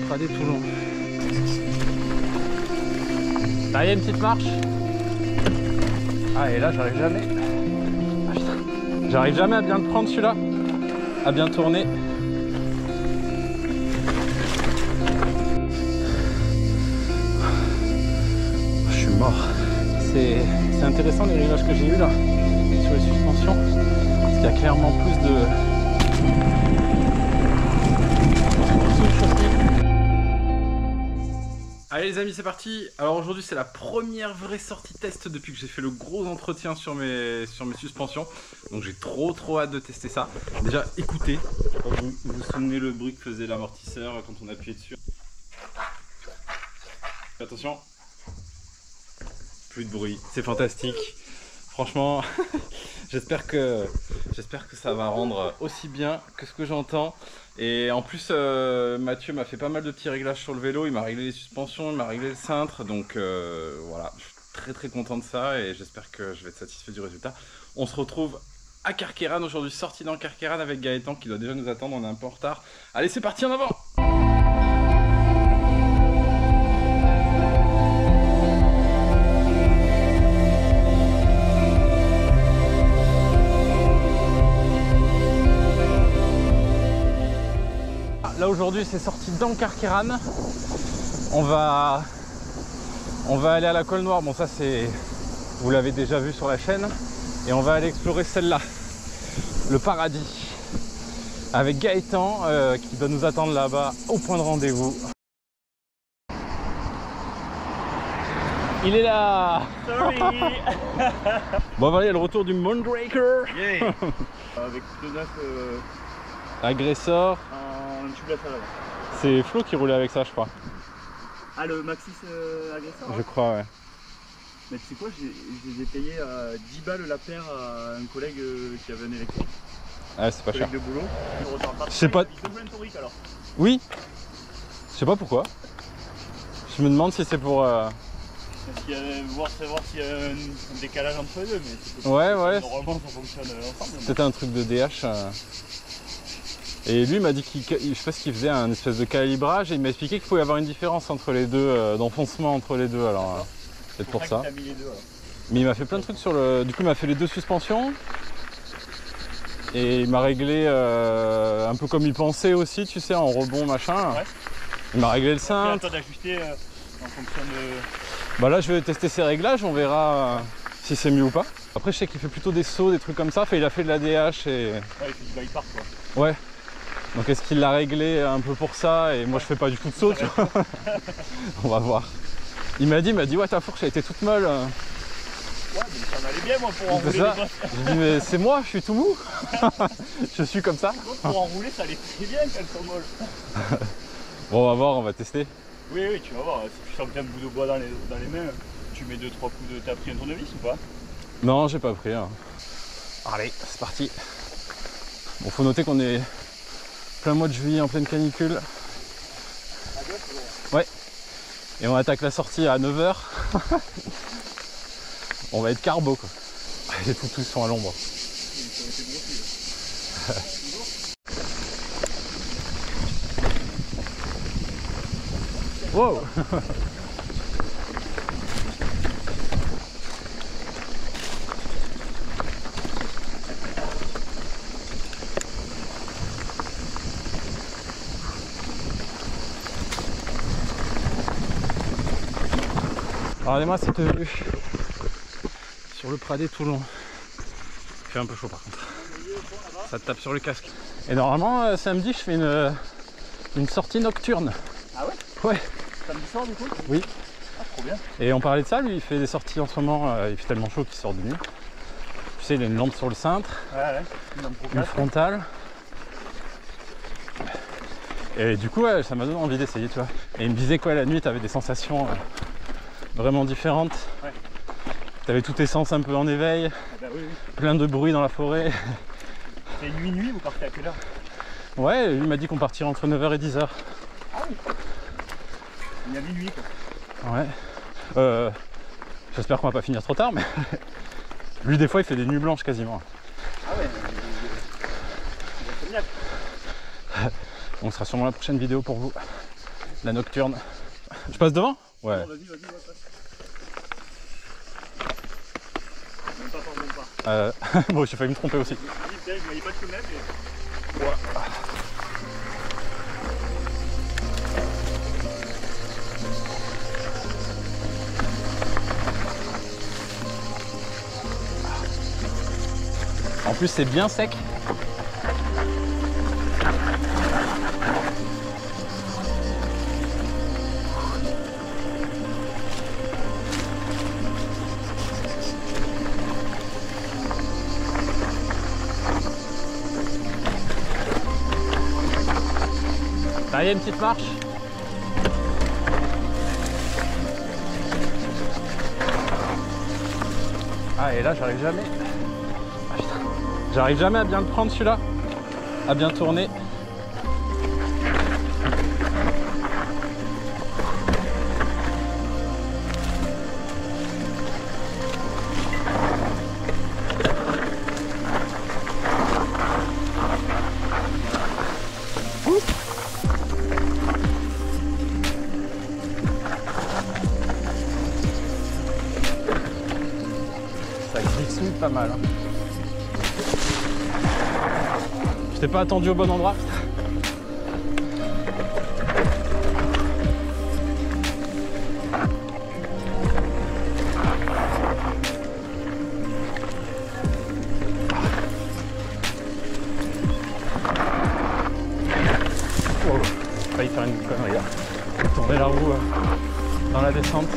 Pradé Toulon. Là, il y a une petite marche. Ah, et là, j'arrive jamais. Ah, putain. J'arrive jamais à bien le prendre celui-là. À bien tourner. Je suis mort. C'est intéressant les réglages que j'ai eu là sur les suspensions. Parce qu'il y a clairement plus de. Allez les amis, c'est parti. Alors aujourd'hui c'est la première vraie sortie test depuis que j'ai fait le gros entretien sur mes suspensions. Donc j'ai trop hâte de tester ça. Déjà écoutez, vous vous souvenez le bruit que faisait l'amortisseur quand on appuyait dessus. Attention. Plus de bruit, c'est fantastique. Franchement, j'espère que ça va rendre aussi bien que ce que j'entends. Et en plus, Mathieu m'a fait pas mal de petits réglages sur le vélo. Il m'a réglé les suspensions, il m'a réglé le cintre. Donc voilà, je suis très content de ça et j'espère que je vais être satisfait du résultat. On se retrouve à Carqueiranne aujourd'hui, sortie dans Carqueiranne avec Gaëtan qui doit déjà nous attendre. On est un peu en retard. Allez, c'est parti, en avant! Là aujourd'hui c'est sorti dans Carqueiranne. On va aller à la Colle Noire. Bon ça c'est, vous l'avez déjà vu sur la chaîne. Et on va aller explorer celle-là, le paradis, avec Gaëtan qui doit nous attendre là-bas au point de rendez-vous. Il est là. Sorry. Bon voilà, il y a le retour du Moonraker. Yeah. Avec le 9 Agressor. en tube latéral. C'est Flo qui roulait avec ça je crois. Ah, le Maxis Agressor. Je crois ouais. Mais tu sais quoi, je les ai payés à 10 balles la paire à un collègue qui avait un électrique. Ah c'est pas cher. De boulot. Je sais pas. Alors. Oui. Je sais pas pourquoi. Je me demande si c'est pour... Voir s'il y a un décalage entre les deux, mais ouais. Normalement ça fonctionne ensemble. C'était un truc de DH. Et lui m'a dit qu'il, je sais pas ce qu'il faisait, un espèce de calibrage, et il m'a expliqué qu'il pouvait y avoir une différence entre les deux, d'enfoncement entre les deux. Alors peut-être pour ça. Mis les deux, mais il m'a fait plein de trucs sur le. Du coup il m'a fait les deux suspensions. Et il m'a réglé un peu comme il pensait aussi, tu sais, en rebond machin. Ouais. Il m'a réglé le cintre. Toi d'ajuster en fonction de. Bah là je vais tester ses réglages, on verra si c'est mieux ou pas. Après je sais qu'il fait plutôt des sauts, des trucs comme ça. Enfin, il a fait de la DH et. Ouais, il fait du bypass quoi. Ouais. Donc est-ce qu'il l'a réglé un peu pour ça et moi je fais pas du tout de saut, tu vois. On va voir. Il m'a dit ouais ta fourche a été toute molle. Ouais mais ça m'allait bien moi pour enrouler les bosses. J'ai dit mais c'est moi, je suis tout mou. Je suis comme ça. Pour enrouler ça allait très bien quand elles sont molles. Bon on va voir, on va tester. Oui tu vas voir, si tu sens que t'as un bout de bois dans les mains, tu mets 2-3 coups de... T'as pris un tournevis ou pas? Non j'ai pas pris. Hein. Allez c'est parti. Bon faut noter qu'on est plein mois de juillet en pleine canicule. Ouais. Et on attaque la sortie à 9 h. On va être carbo quoi. Les tous sont à l'ombre. Wow. Regardez-moi cette vue sur le Pradé Toulon. Il fait un peu chaud par contre. Ça te tape sur le casque. Et normalement samedi je fais une sortie nocturne. Ah ouais? Ouais. Samedi soir du coup? Oui. Ah trop bien. Et on parlait de ça, lui il fait des sorties en ce moment, il fait tellement chaud qu'il sort de nuit. Tu sais il a une lampe sur le cintre, une frontale. Et du coup ouais, ça m'a donné envie d'essayer tu vois. Et il me disait quoi la nuit tu avais des sensations vraiment différentes. Ouais. Tu avais tous tes sens un peu en éveil, bah oui. Plein de bruit dans la forêt. C'est nuit, vous partez à quelle heure? Ouais, lui m'a dit qu'on partirait entre 9 h et 10 h. Ah oui. Il y a minuit quoi. Ouais. J'espère qu'on va pas finir trop tard, mais lui des fois il fait des nuits blanches quasiment. Ah ouais. C'est génial. Donc ce sera sûrement la prochaine vidéo pour vous. La nocturne. Je passe devant? Ouais. Non, vas-y, vas-y, passe. Même pas, même pas. Bon, j'ai failli me tromper aussi. Je voyais pas de chemin, mais... Ouais. En plus, c'est bien sec. Là, il y a une petite marche. Ah, et là, j'arrive jamais. Ah, putain. J'arrive jamais à bien le prendre celui-là. À bien tourner. Ça glisse pas mal. Hein. Je t'ai pas attendu au bon endroit. Wow. J'ai failli faire une connerie là. Tourner la roue dans la descente.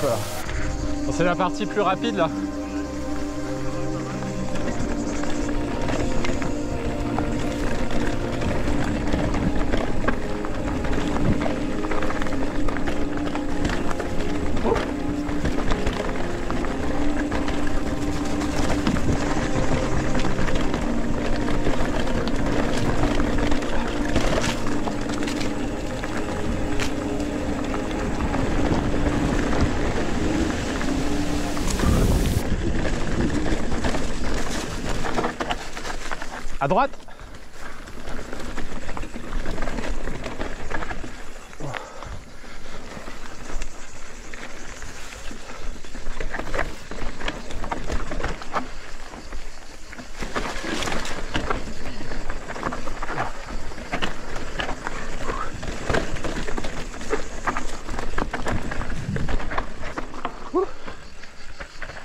Voilà. Bon, c'est la partie plus rapide là. À droite.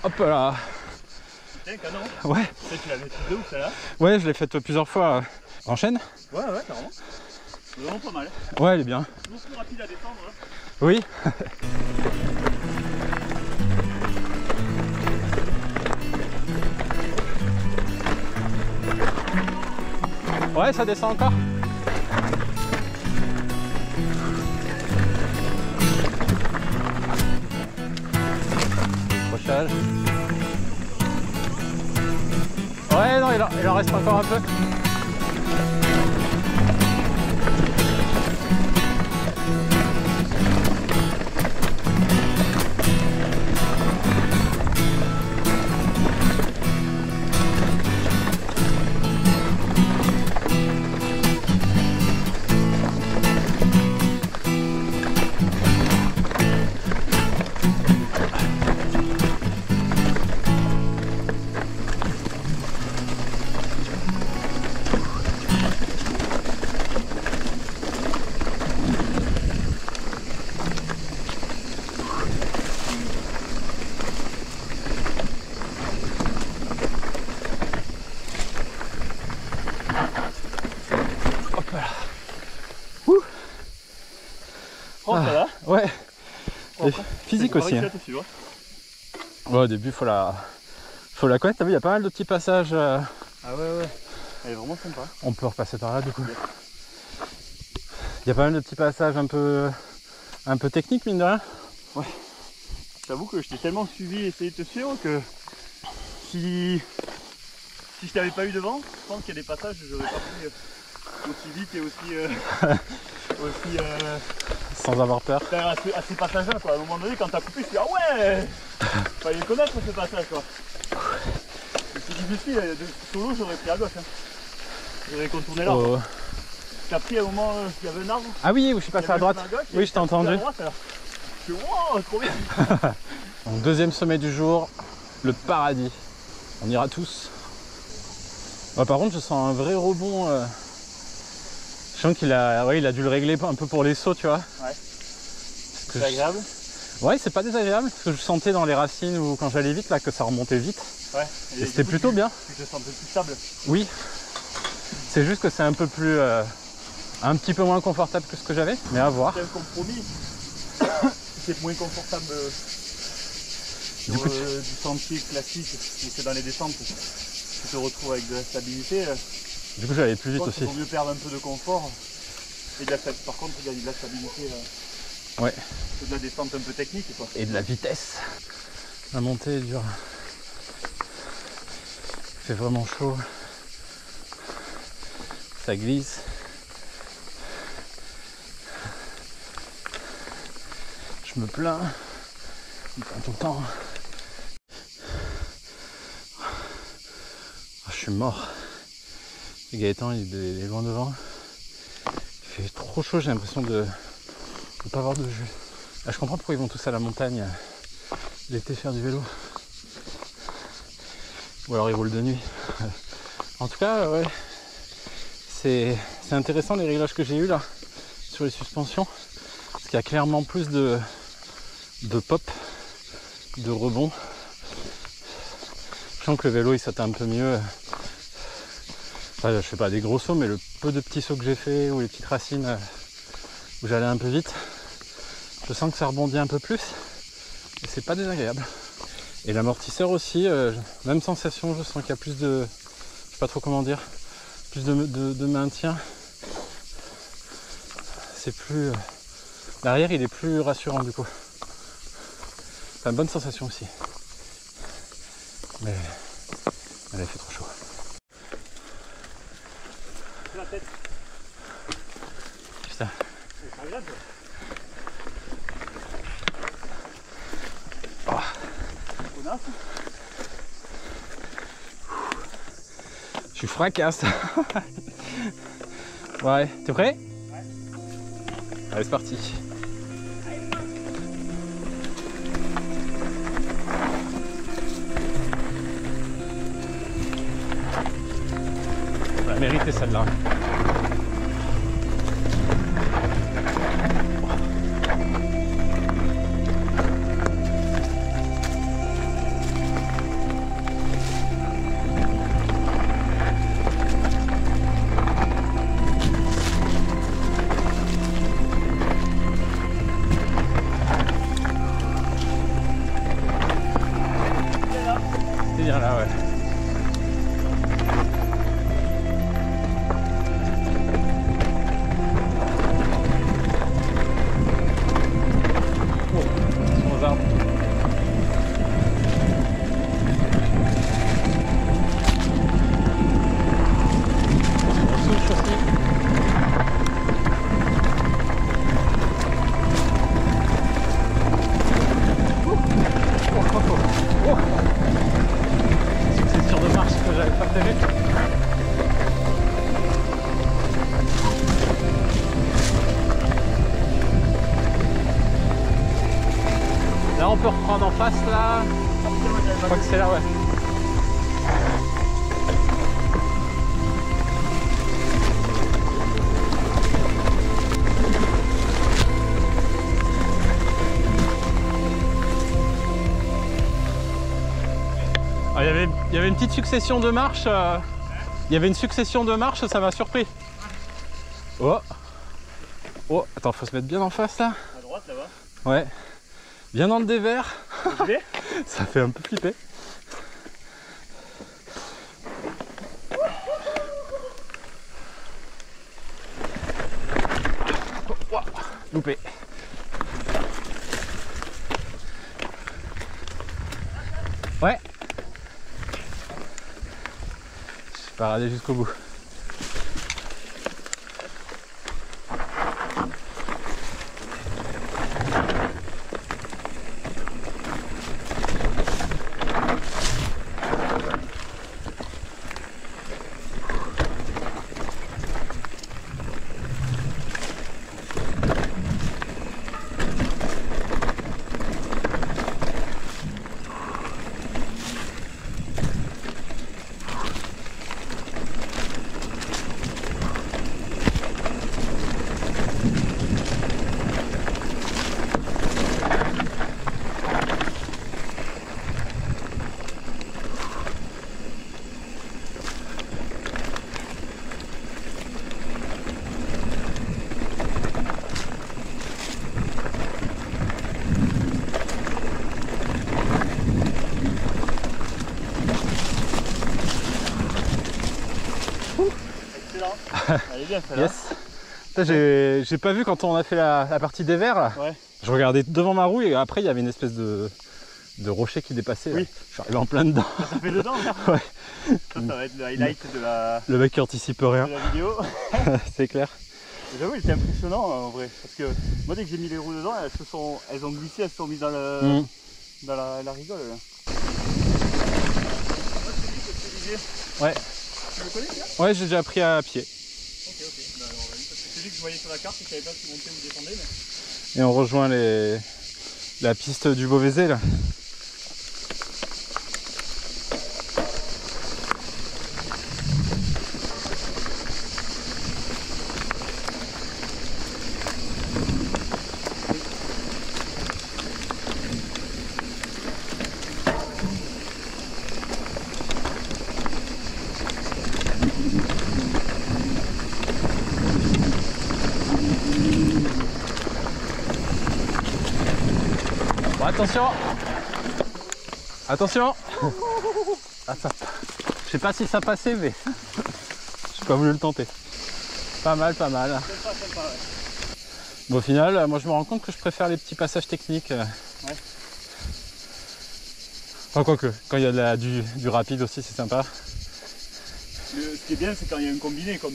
Hop là. Tiens, canon. Ouais. Tu l'avais fait de ouf, celle-là. Ouais, je l'ai faite plusieurs fois. Enchaîne. Ouais, carrément. C'est vraiment pas mal. Ouais, elle est bien. Toujours plus rapide à descendre. Hein. Oui. Ouais, ça descend encore. Décrochage. Ouais, non, il en reste encore un peu. Ouais. Et physique aussi. Hein. Ouais, au début, faut la connaître. T'as vu, il y a pas mal de petits passages. Ah ouais. Elle est vraiment sympa. On peut repasser par là du coup. Il y a pas mal de petits passages un peu techniques, mine de rien. Ouais. J'avoue que je t'ai tellement suivi et essayé de te suivre que si je t'avais pas eu devant, je pense qu'il y a des passages où j'aurais pas pris aussi vite et aussi aussi Sans avoir peur. à ces passages-là, quoi. À un moment donné, quand t'as coupé, tu dis ah ouais, fallait connaître ce passage, quoi. Je me suis dit, je suis de solo, j'aurais pris à gauche. Hein. J'aurais contourné là. Oh. T'as pris à un moment, il y avait un arbre. Ah oui, je suis passé à droite. Oui, je t'ai entendu. Je suis wow, trop bien. Donc, deuxième sommet du jour, le paradis. On ira tous. Par contre, je sens un vrai rebond. Je sens qu'il a, il a dû le régler un peu pour les sauts, tu vois. Ouais. C'est agréable. Ouais, c'est pas désagréable parce que je sentais dans les racines ou quand j'allais vite là que ça remontait vite. Ouais. Et c'était plutôt bien. Tu te sens un peu plus stable. Oui. C'est juste que c'est un peu plus, un petit peu moins confortable que ce que j'avais, mais à voir. C'est un compromis. C'est moins confortable sur du sentier classique, mais c'est dans les descentes. Tu te retrouves avec de la stabilité. Du coup, j'allais plus vite aussi. Il vaut mieux perdre un peu de confort et de la stabilité. Par contre, il y a de la stabilité. Ouais. C'est de la descente un peu technique, quoi. Et de la vitesse. La montée est dure. Il fait vraiment chaud. Ça glisse. Je me plains. Il prend tout le temps. Je suis mort. Et Gaëtan, il est loin devant. Il fait trop chaud, j'ai l'impression de ne pas avoir de jus. Là, je comprends pourquoi ils vont tous à la montagne l'été faire du vélo. Ou alors ils roulent de nuit. En tout cas, ouais. C'est intéressant les réglages que j'ai eu là sur les suspensions. Parce qu'il y a clairement plus de pop, de rebond. Je sens que le vélo il saute un peu mieux. Enfin, je fais pas des gros sauts, mais le peu de petits sauts que j'ai fait ou les petites racines où j'allais un peu vite, je sens que ça rebondit un peu plus et c'est pas désagréable. Et l'amortisseur aussi, même sensation, je sens qu'il y a plus de, je sais pas trop comment dire, plus de maintien. C'est plus, l'arrière il est plus rassurant du coup. Enfin, bonne sensation aussi. Mais il fait trop chaud. La tête. Putain. C'est agréable. Oh. Je suis fracasse. Ouais, t'es prêt? Ouais. Allez, c'est parti. On l'a mérité celle-là. C'est bien là, ouais. Succession de marches que j'avais pas prévu. Là on peut reprendre en face là. Je crois que c'est là, ouais. Ah, il y avait une petite succession de marches. Il y avait une succession de marches, ça m'a surpris. Oh. Oh, attends, faut se mettre bien en face là. À droite là-bas. Ouais. Bien dans le dévers. Ça fait un peu flipper. Oh, loupé. Ouais. Je suis pas allé jusqu'au bout. Hein. Elle est bien celle-là. Yes. J'ai pas vu quand on a fait la partie des verres là. Ouais. Je regardais devant ma roue et après il y avait une espèce de rocher qui dépassait. Oui. Là. Je suis arrivé en plein dedans. Ça fait dedans là. Ouais. Ça va être le highlight de la Le mec qui anticipe rien. de la vidéo. C'est clair. J'avoue, il était impressionnant en vrai. Parce que moi, dès que j'ai mis les roues dedans, elles ont glissé, elles se sont mises dans, dans la rigole. Là. Ouais. Tu le connais bien? Ouais, j'ai déjà appris à pied. Ok. Bah, alors, vas-y, parce que c'est lui que je voyais sur la carte et je savais pas si montait ou descendait. Mais... Et on rejoint la piste du Beauvaisis là. Bon, attention. Attention. Ah, ça... Je sais pas si ça passait mais j'ai pas voulu le tenter. Pas mal, pas mal. Sympa, ouais. Bon, au final, moi je me rends compte que je préfère les petits passages techniques. Ouais. Enfin, quoique, quand il y a du rapide aussi, c'est sympa. Ce qui est bien, c'est quand il y a un combiné, comme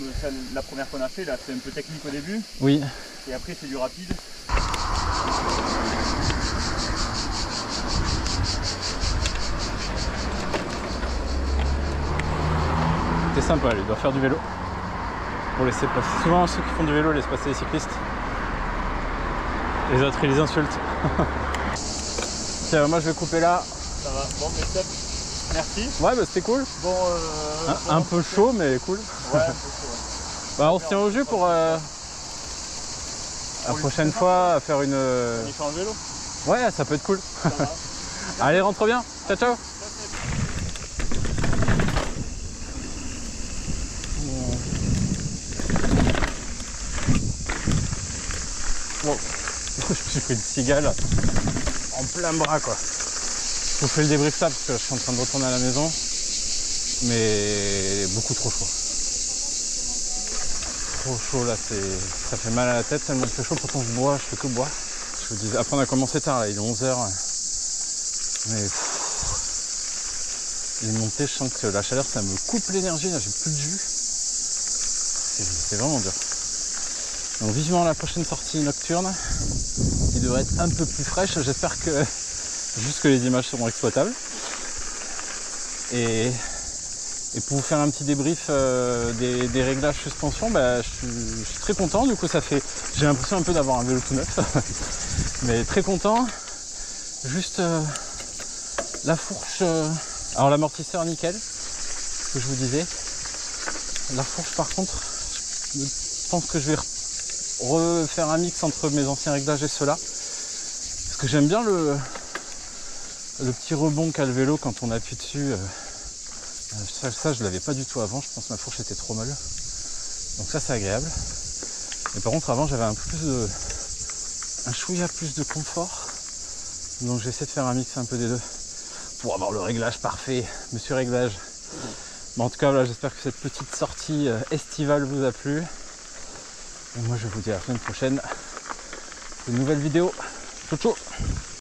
la première qu'on a fait, là, c'est un peu technique au début, Oui. et après c'est du rapide. C'est sympa, lui, il doit faire du vélo. Pour laisser passer. Souvent, ceux qui font du vélo laissent passer les cyclistes. Les autres, ils les insultent. Tiens, moi je vais couper là. Ça va, bon, mais stop. Merci. Ouais, bah c'était cool. Bon, Un peu chaud, mais cool. Ouais, un peu chaud. Ouais. Bah, on se tient au jus pour la prochaine fois à faire une. On y fait en vélo. Ouais, ça peut être cool. Ça va. Allez, rentre bien. Ciao, ciao. Wow. Je me suis pris une cigale en plein bras quoi. Je vous fais le débrief là parce que je suis en train de retourner à la maison. Mais beaucoup trop chaud. Trop chaud là, ça fait mal à la tête tellement il fait chaud, pourtant je fais que boire. Je vous dis, après on a commencé tard là, il est 11h. Mais il est monté, je sens que la chaleur ça me coupe l'énergie, là j'ai plus de jus. C'est vraiment dur. Donc vivement la prochaine sortie nocturne, qui devrait être un peu plus fraîche, j'espère que juste que les images seront exploitables. Et pour vous faire un petit débrief des réglages suspension, bah, je suis très content, du coup ça fait, j'ai l'impression un peu d'avoir un vélo tout neuf, mais très content. Juste la fourche, alors l'amortisseur nickel, ce que je vous disais. La fourche par contre, je pense que je vais refaire un mix entre mes anciens réglages et ceux-là. Parce que j'aime bien le petit rebond qu'a le vélo quand on appuie dessus. Ça je l'avais pas du tout avant, je pense que ma fourche était trop molle. Donc ça c'est agréable. Et par contre avant j'avais un chouïa plus de confort. Donc j'essaie de faire un mix un peu des deux. Pour avoir le réglage parfait, monsieur réglage. Mais en tout cas, voilà, j'espère que cette petite sortie estivale vous a plu. Et moi, je vous dis à la semaine prochaine. Une nouvelle vidéo. Ciao, ciao.